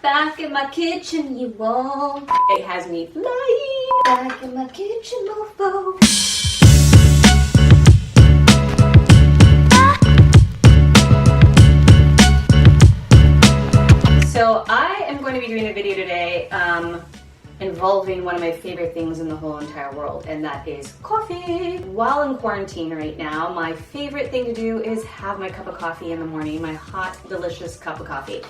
Back in my kitchen, you won't. It has me flying. Back in my kitchen, mofo. So I am going to be doing a video today involving one of my favorite things in the whole entire world, and that is coffee. While in quarantine right now, my favorite thing to do is have my cup of coffee in the morning, my hot, delicious cup of coffee.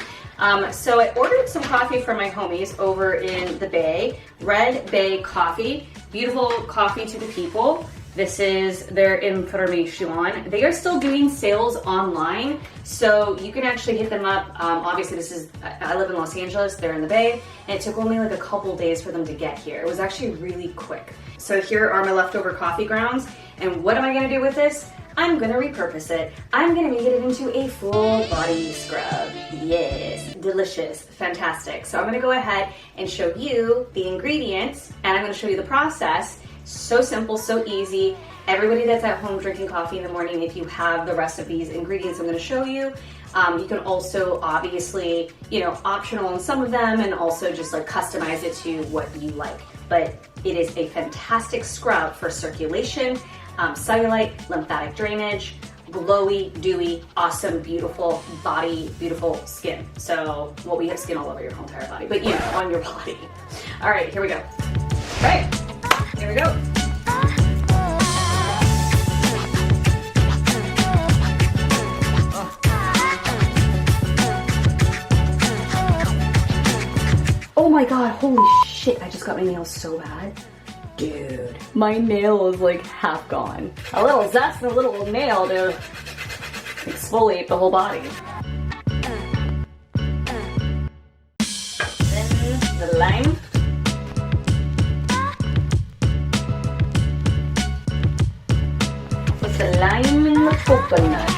So I ordered some coffee from my homies over in the Bay, Red Bay Coffee, beautiful coffee to the people. This is their information. They are still doing sales online, so you can actually hit them up. Obviously, I live in Los Angeles, they're in the Bay, and it took only like a couple days for them to get here. It was actually really quick. So here are my leftover coffee grounds, and what am I gonna do with this? I'm gonna repurpose it. I'm gonna make it into a full body scrub. Yes, delicious, fantastic. So I'm gonna go ahead and show you the ingredients, and I'm gonna show you the process. So simple, so easy. Everybody that's at home drinking coffee in the morning, if you have the rest of these ingredients I'm going to show you, you can also obviously, optional on some of them, and also just like customize it to what you like. But it is a fantastic scrub for circulation, cellulite, lymphatic drainage, glowy, dewy, awesome, beautiful body, beautiful skin. So, well, we have skin all over your whole entire body, but on your body. All right, here we go. All right. Here we go. Oh my god, holy shit, I just got my nails so bad. Dude, my nail is like half gone. A little zest and a little nail to exfoliate the whole body. Then the lime. The lime and the coconut.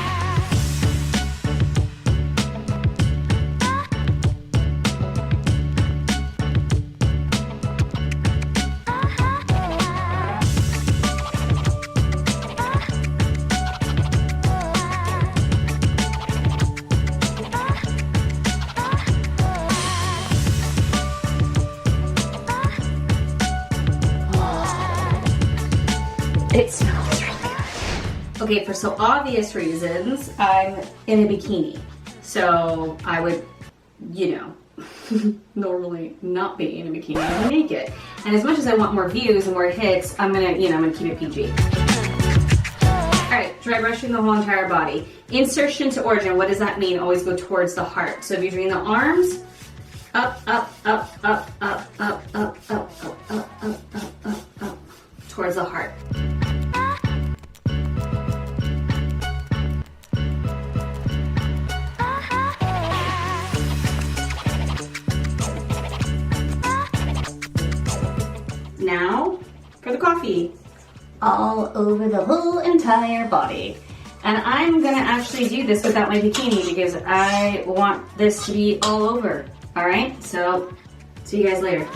It smells really good. Okay, for so obvious reasons, I'm in a bikini. So I would, normally not be in a bikini and naked. And as much as I want more views and more hits, I'm gonna keep it PG. All right, dry brushing the whole entire body. Insertion to origin, what does that mean? Always go towards the heart. So if you're doing the arms, up, up, up, up, up, up, up, up, up, up, up, up, up, up, towards the heart. Now for the coffee, all over the whole entire body. And I'm gonna actually do this without my bikini because I want this to be all over. All right, so see you guys later.